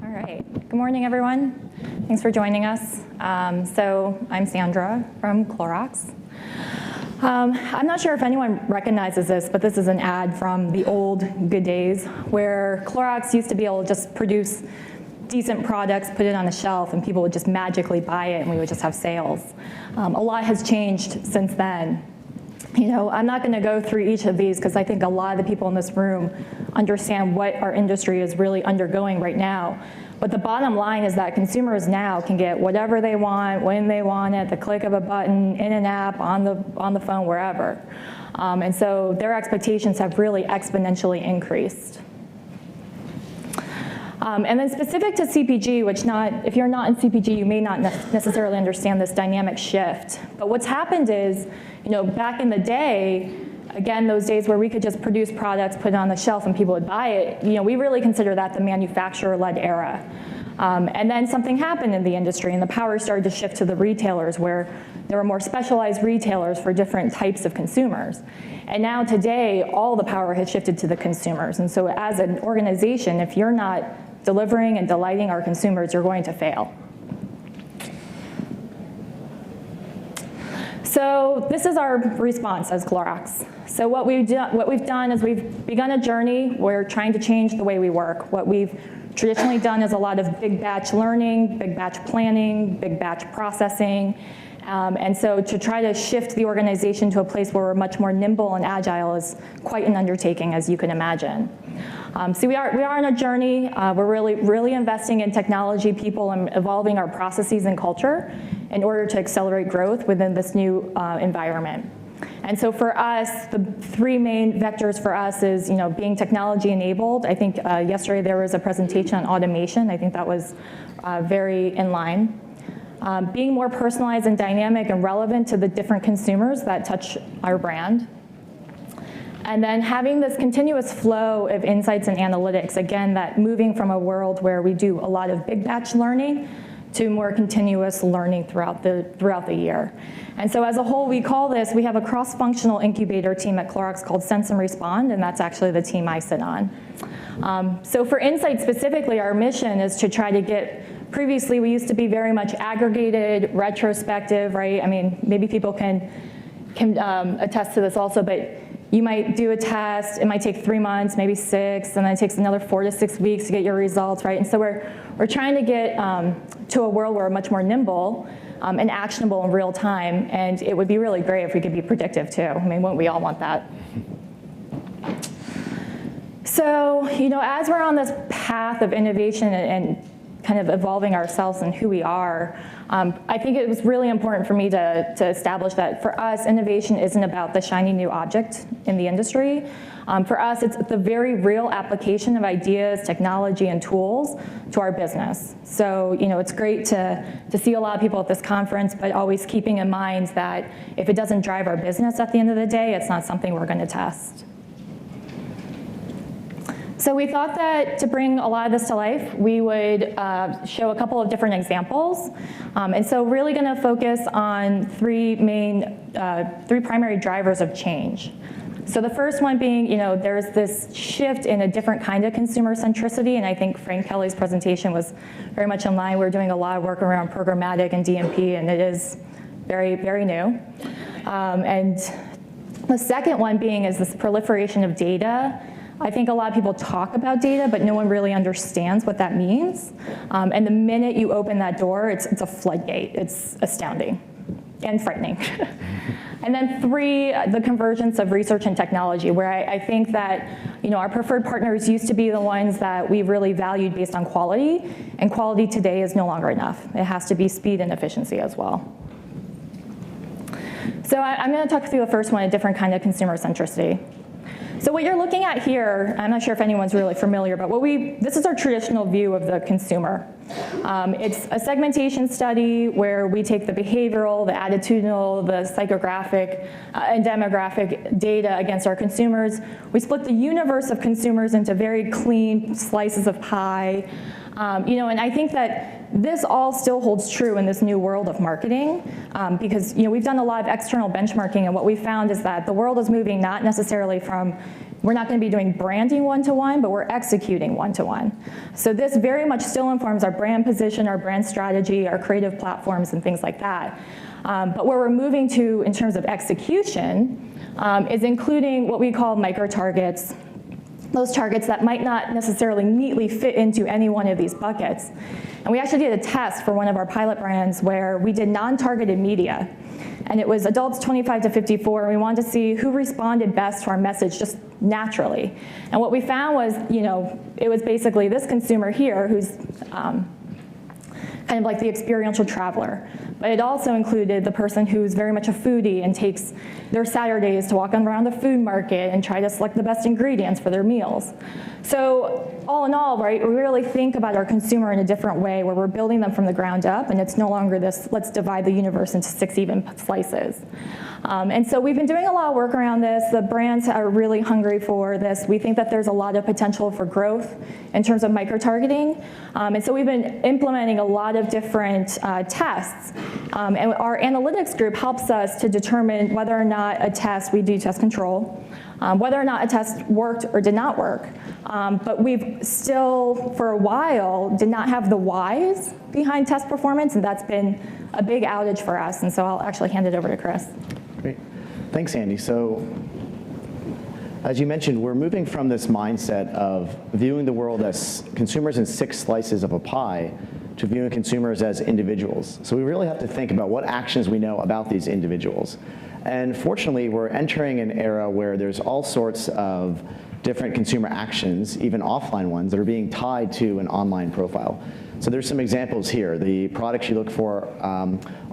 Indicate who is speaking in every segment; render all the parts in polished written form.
Speaker 1: All right. Good morning, everyone. Thanks for joining us. So I'm Sandra from Clorox. I'm not sure if anyone recognizes this, but this is an ad from the old good days where Clorox used to be able to just produce decent products, put it on the shelf, and people would just magically buy it, and we would just have sales. A lot has changed since then. You know, I'm not going to go through each of these because I think a lot of the people in this room understand what our industry is really undergoing right now. But the bottom line is that consumers now can get whatever they want, when they want it, the click of a button, in an app, on the phone, wherever. And so their expectations have really exponentially increased. And then specific to CPG, which if you're not in CPG, you may not necessarily understand this dynamic shift. But what's happened is, you know, back in the day, again, those days where we could just produce products, put it on the shelf, and people would buy it, you know, we really consider that the manufacturer-led era. And then something happened in the industry, and the power started to shift to the retailers, where there were more specialized retailers for different types of consumers. And now today, all the power has shifted to the consumers. And so as an organization, if you're not delivering and delighting our consumers, you're going to fail. So this is our response as Clorox. So what we've done is we've begun a journey. We're trying to change the way we work. What we've traditionally done is a lot of big batch learning, big batch planning, big batch processing. And so to try to shift the organization to a place where we're much more nimble and agile is quite an undertaking, as you can imagine. So we are on a journey. We're really investing in technology, people, and evolving our processes and culture in order to accelerate growth within this new environment. And so for us, the three main vectors for us is, you know, being technology enabled. I think yesterday there was a presentation on automation. I think that was very in line. Being more personalized and dynamic and relevant to the different consumers that touch our brand. And then having this continuous flow of insights and analytics, again, that moving from a world where we do a lot of big batch learning to more continuous learning throughout the year. And so as a whole, we have a cross-functional incubator team at Clorox called Sense and Respond, and that's actually the team I sit on. So for insight specifically, our mission is to try to get, previously we used to be very much aggregated, retrospective, right? I mean, maybe people can attest to this also, but you might do a test, it might take 3 months, maybe 6, and then it takes another 4 to 6 weeks to get your results, right? And so we're trying to get to a world where we're much more nimble and actionable in real time, and it would be really great if we could be predictive too. I mean, wouldn't we all want that? So, you know, as we're on this path of innovation and kind of evolving ourselves and who we are, I think it was really important for me to establish that for us, innovation isn't about the shiny new object in the industry. For us, it's the very real application of ideas, technology, and tools to our business. So, you know, it's great to see a lot of people at this conference, but always keeping in mind that if it doesn't drive our business at the end of the day, it's not something we're going to test. So we thought that to bring a lot of this to life, we would show a couple of different examples. And so really going to focus on three primary drivers of change. So the first one being, you know, there's this shift in a different kind of consumer centricity, and I think Frank Kelly's presentation was very much in line. We're doing a lot of work around programmatic and DMP, and it is very, very new. And the second one being is this proliferation of data. I think a lot of people talk about data, but no one really understands what that means. And the minute you open that door, it's a floodgate. It's astounding and frightening. And then 3, the convergence of research and technology, where I think that, you know, our preferred partners used to be the ones that we really valued based on quality, and quality today is no longer enough. It has to be speed and efficiency as well. So I'm going to talk through the first one, a different kind of consumer centricity. So what you're looking at here, I'm not sure if anyone's really familiar, but this is our traditional view of the consumer. It's a segmentation study where we take the behavioral, the attitudinal, the psychographic, and demographic data against our consumers. We split the universe of consumers into very clean slices of pie. And I think that this all still holds true in this new world of marketing, because we've done a lot of external benchmarking, and what we found is that the world is moving not necessarily from, we're not going to be doing branding one-to-one, but we're executing one-to-one. So this very much still informs our brand position, our brand strategy, our creative platforms, and things like that. But where we're moving to in terms of execution is including what we call micro-targets, those targets that might not necessarily neatly fit into any one of these buckets. And we actually did a test for one of our pilot brands where we did non-targeted media. And it was adults 25 to 54, and we wanted to see who responded best to our message just naturally. And what we found was, it was basically this consumer here who's kind of like the experiential traveler. But it also included the person who's very much a foodie and takes their Saturdays to walk around the food market and try to select the best ingredients for their meals. So all in all, right, we really think about our consumer in a different way where we're building them from the ground up, and it's no longer this, let's divide the universe into 6 even slices. And so we've been doing a lot of work around this. The brands are really hungry for this. We think that there's a lot of potential for growth in terms of micro-targeting. And so we've been implementing a lot of different tests. And our analytics group helps us to determine whether or not a test, we do test control, whether or not a test worked or did not work. But we've still, for a while, did not have the whys behind test performance, and that's been a big outage for us. And so I'll actually hand it over to Chris.
Speaker 2: Great. Thanks, Andy. So as you mentioned, we're moving from this mindset of viewing the world as consumers in 6 slices of a pie to viewing consumers as individuals. So we really have to think about what actions we know about these individuals. And fortunately, we're entering an era where there's all sorts of different consumer actions, even offline ones, that are being tied to an online profile. So there's some examples here. The products you look for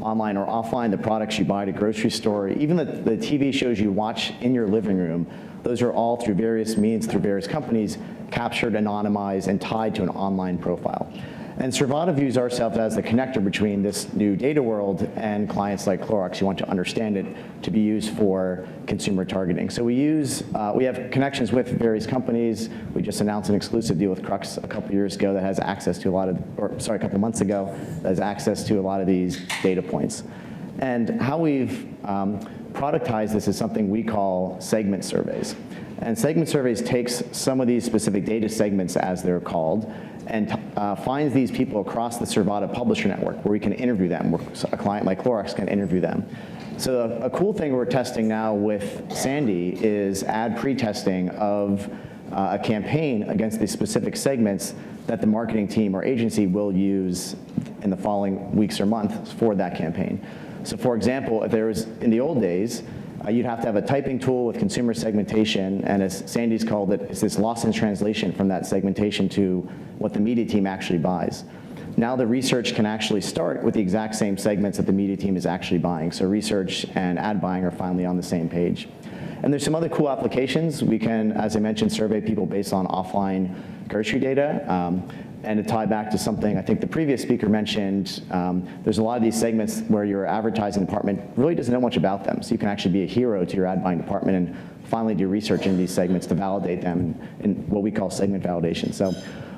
Speaker 2: online or offline, the products you buy at a grocery store, even the TV shows you watch in your living room, those are all through various means, through various companies, captured, anonymized, and tied to an online profile. And Servata views ourselves as the connector between this new data world and clients like Clorox who want to understand it to be used for consumer targeting. So we have connections with various companies. We just announced an exclusive deal with Crux a couple years ago that has access to a couple months ago, that has access to a lot of these data points. And how we've productized this is something we call segment surveys. And segment surveys takes some of these specific data segments, as they're called, and finds these people across the Servata publisher network where we can interview them, where a client like Clorox can interview them. So a cool thing we're testing now with Sandy is ad pre-testing of a campaign against these specific segments that the marketing team or agency will use in the following weeks or months for that campaign. So for example, if there was, in the old days, you'd have to have a typing tool with consumer segmentation, and as Sandy's called it, it's this loss in translation from that segmentation to what the media team actually buys. Now the research can actually start with the exact same segments that the media team is actually buying. So research and ad buying are finally on the same page. And there's some other cool applications. We can, as I mentioned, survey people based on offline grocery data. And to tie back to something I think the previous speaker mentioned, there's a lot of these segments where your advertising department really doesn't know much about them. So you can actually be a hero to your ad buying department and finally do research in these segments to validate them in what we call segment validation. So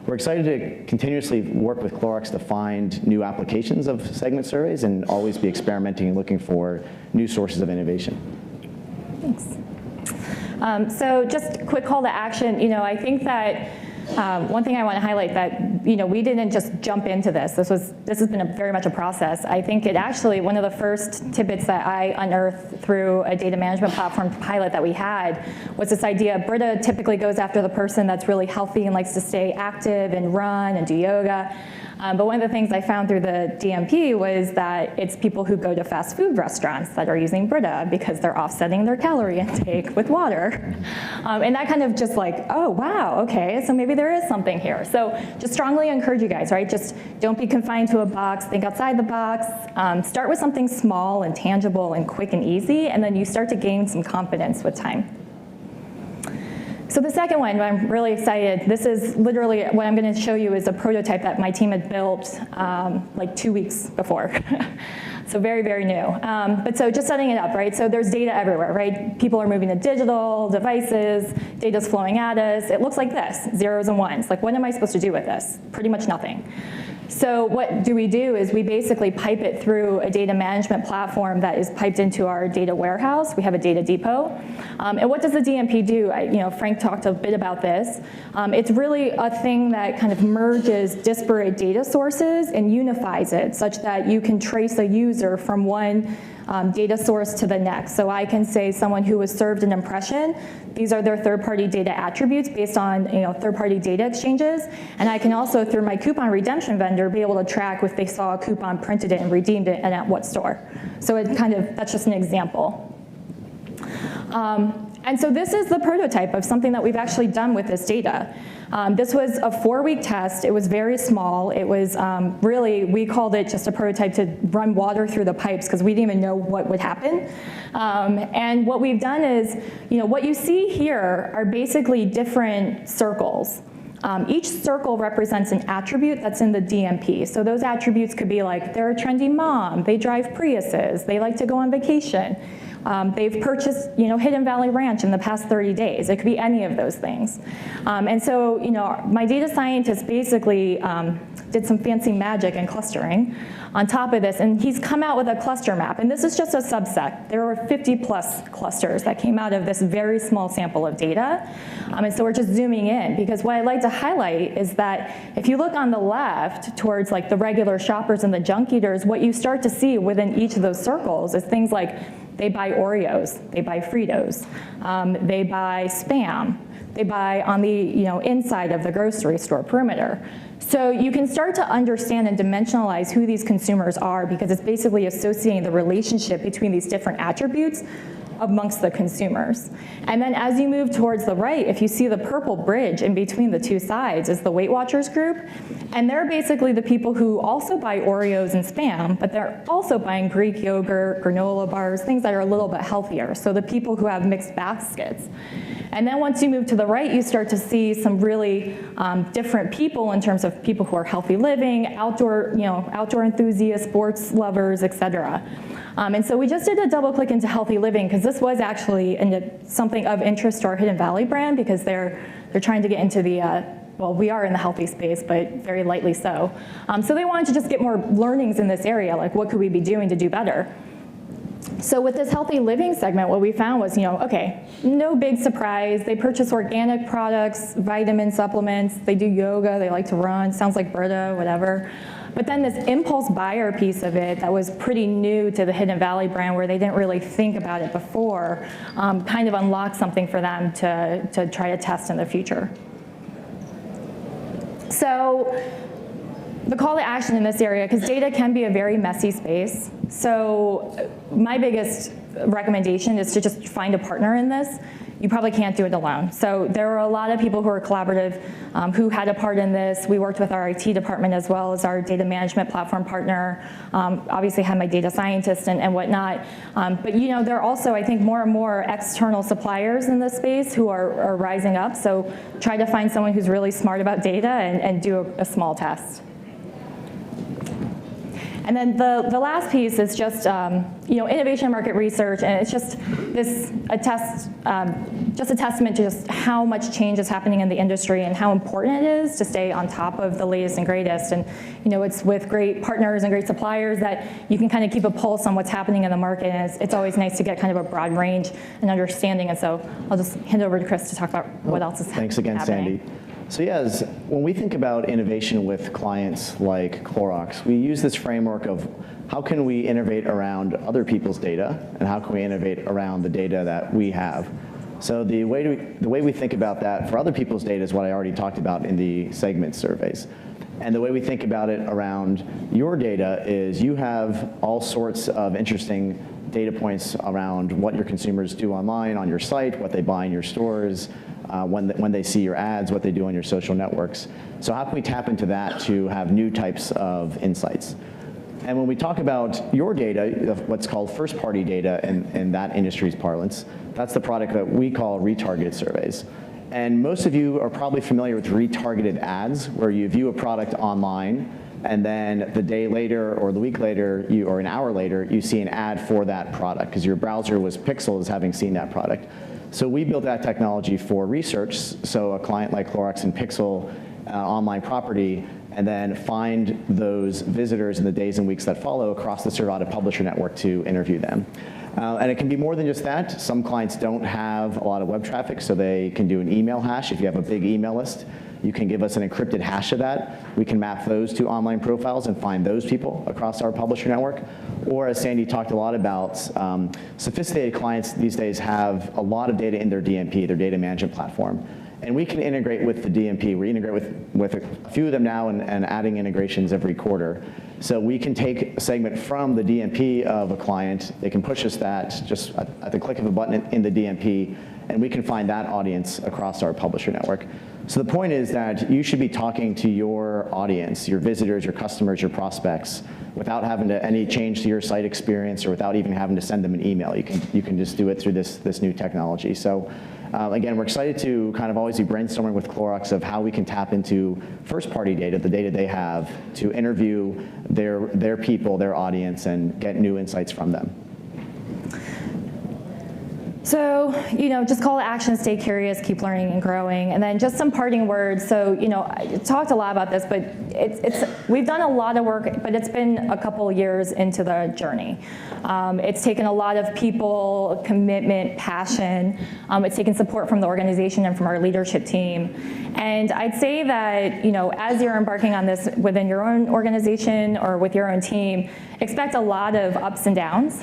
Speaker 2: we're excited to continuously work with Clorox to find new applications of segment surveys and always be experimenting and looking for new sources of innovation.
Speaker 1: Thanks. So just a quick call to action. I think that one thing I want to highlight that we didn't just jump into this. This has been very much a process. I think it actually, one of the first tidbits that I unearthed through a data management platform pilot that we had was this idea. Brita typically goes after the person that's really healthy and likes to stay active and run and do yoga. But one of the things I found through the DMP was that it's people who go to fast food restaurants that are using Brita because they're offsetting their calorie intake with water. And that kind of just like, oh, wow, okay, so maybe there is something here. So just strongly encourage you guys, right? Just don't be confined to a box, think outside the box. Start with something small and tangible and quick and easy, and then you start to gain some confidence with time. So the second one, I'm really excited. This is literally what I'm going to show you is a prototype that my team had built like 2 weeks before. So very, very new. But so just setting it up, right? So there's data everywhere, right? People are moving to digital devices, data's flowing at us. It looks like this, zeros and ones. Like, what am I supposed to do with this? Pretty much nothing. So what do is we basically pipe it through a data management platform that is piped into our data warehouse. We have a data depot. And what does the DMP do? Frank talked a bit about this. It's really a thing that kind of merges disparate data sources and unifies it such that you can trace a user from one data source to the next. So I can say someone who was served an impression, these are their third-party data attributes based on third-party data exchanges. And I can also, through my coupon redemption vendor, be able to track if they saw a coupon, printed it, and redeemed it, and at what store. So that's just an example. And so this is the prototype of something that we've actually done with this data. This was a 4-week test. It was very small. It was really, we called it just a prototype to run water through the pipes because we didn't even know what would happen. And what we've done is, what you see here are basically different circles. Each circle represents an attribute that's in the DMP. So those attributes could be like, they're a trendy mom, they drive Priuses, they like to go on vacation. They've purchased, Hidden Valley Ranch in the past 30 days. It could be any of those things. And so, my data scientist basically did some fancy magic and clustering on top of this, and he's come out with a cluster map. And this is just a subset. There were 50+ clusters that came out of this very small sample of data. And so we're just zooming in, because what I'd like to highlight is that if you look on the left towards like the regular shoppers and the junk eaters, what you start to see within each of those circles is things like they buy Oreos, they buy Fritos, they buy Spam, they buy on the inside of the grocery store perimeter. So you can start to understand and dimensionalize who these consumers are, because it's basically associating the relationship between these different attributes amongst the consumers. And then as you move towards the right, if you see the purple bridge in between the two sides is the Weight Watchers group. And they're basically the people who also buy Oreos and Spam, but they're also buying Greek yogurt, granola bars, things that are a little bit healthier. So the people who have mixed baskets. And then once you move to the right, you start to see some really different people in terms of people who are healthy living, outdoor enthusiasts, sports lovers, et cetera. And so we just did a double click into healthy living, because this was actually something of interest to our Hidden Valley brand, because they're trying to get into the, well, we are in the healthy space, but very lightly so. So they wanted to just get more learnings in this area, like what could we be doing to do better? So with this healthy living segment, what we found was, okay, no big surprise. They purchase organic products, vitamin supplements, they do yoga, they like to run, sounds like Berta, whatever. But then this impulse buyer piece of it that was pretty new to the Hidden Valley brand, where they didn't really think about it before, kind of unlocked something for them to try to test in the future. So the call to action in this area, because data can be a very messy space. So my biggest recommendation is to just find a partner in this. You probably can't do it alone. So there were a lot of people who were collaborative, who had a part in this. We worked with our IT department as well as our data management platform partner. Obviously had my data scientist and whatnot. But there are also, I think, more and more external suppliers in this space who are rising up. So try to find someone who's really smart about data and do a small test. And then the last piece is just innovation market research, and it's just a testament to just how much change is happening in the industry and how important it is to stay on top of the latest and greatest. And it's with great partners and great suppliers that you can kind of keep a pulse on what's happening in the market, and it's always nice to get kind of a broad range and understanding. And so I'll just hand it over to Chris to talk about what else is happening.
Speaker 2: Thanks again, Sandy. So yes, when we think about innovation with clients like Clorox, we use this framework of how can we innovate around other people's data, and how can we innovate around the data that we have. So the way we think about that for other people's data is what I already talked about in the segment surveys. And the way we think about it around your data is you have all sorts of interesting data points around what your consumers do online on your site, what they buy in your stores, when they see your ads, what they do on your social networks. So how can we tap into that to have new types of insights? And when we talk about your data, what's called first-party data in that industry's parlance, that's the product that we call retargeted surveys. And most of you are probably familiar with retargeted ads, where you view a product online and then the day later or the week later, or an hour later, you see an ad for that product because your browser was pixeled as having seen that product. So we built that technology for research, so a client like Clorox can pixel online property and then find those visitors in the days and weeks that follow across the Serviata publisher network to interview them. And it can be more than just that. Some clients don't have a lot of web traffic, so they can do an email hash. If you have a big email list, you can give us an encrypted hash of that. We can map those to online profiles and find those people across our publisher network. Or as Sandy talked a lot about, sophisticated clients these days have a lot of data in their DMP, their data management platform. And we can integrate with the DMP. We integrate with a few of them now and adding integrations every quarter. So we can take a segment from the DMP of a client. They can push us that just at the click of a button in the DMP, and we can find that audience across our publisher network. So the point is that you should be talking to your audience, your visitors, your customers, your prospects, without having to any change to your site experience or without even having to send them an email. You can just do it through this new technology. So again, we're excited to kind of always be brainstorming with Clorox of how we can tap into first-party data, the data they have, to interview their people, their audience, and get new insights from them.
Speaker 1: So, just call to action, stay curious, keep learning and growing. And then just some parting words. So, I talked a lot about this, but we've done a lot of work, but it's been a couple years into the journey. It's taken a lot of people, commitment, passion. It's taken support from the organization and from our leadership team. And I'd say that, as you're embarking on this within your own organization or with your own team, expect a lot of ups and downs.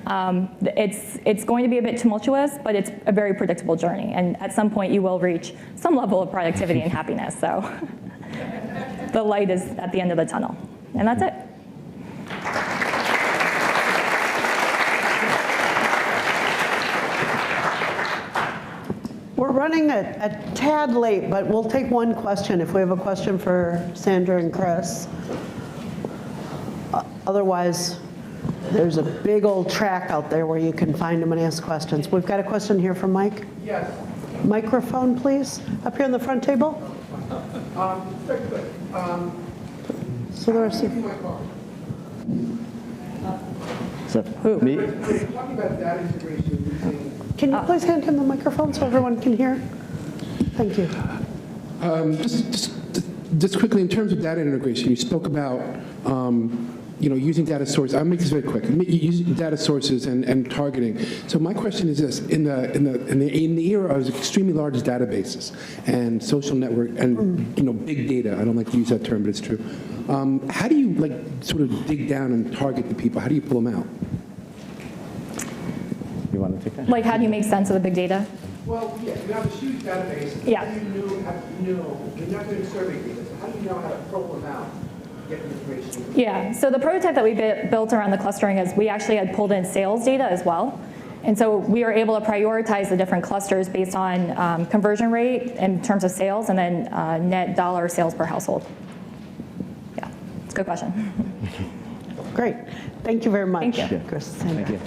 Speaker 1: It's going to be a bit tumultuous, but it's a very predictable journey. And at some point, you will reach some level of productivity and happiness. So the light is at the end of the tunnel. And that's it.
Speaker 3: We're running a tad late, but we'll take one question if we have a question for Sandra and Chris. Otherwise, there's a big old track out there where you can find them and ask questions. We've got a question here from Mike.
Speaker 4: Yes.
Speaker 3: Microphone, please. Up here on the front table.
Speaker 4: Very good.
Speaker 3: So there's
Speaker 4: My car.
Speaker 2: So, me?
Speaker 4: We're talking about data integration using.
Speaker 3: Can you please hand him the microphone so everyone can hear? Thank you.
Speaker 4: Just quickly, in terms of data integration, you spoke about using data sources. I'll make this very quick. Using data sources and targeting. So my question is this: in the era of extremely large databases and social network and big data. I don't like to use that term, but it's true. How do you sort of dig down and target the people? How do you pull them out?
Speaker 2: You want to take that?
Speaker 1: Like, how do you make sense of the big data?
Speaker 4: Well, yeah, you have a huge database.
Speaker 1: Yeah.
Speaker 4: How do you know you're not doing survey data? So how do you know how to pull them out?
Speaker 1: Yeah, so the prototype that we built around the clustering is we actually had pulled in sales data as well. And so we were able to prioritize the different clusters based on conversion rate in terms of sales and then net dollar sales per household. Yeah, it's a good question.
Speaker 3: Great. Thank you very much,
Speaker 1: Thank you.
Speaker 3: Chris.
Speaker 2: Thank you.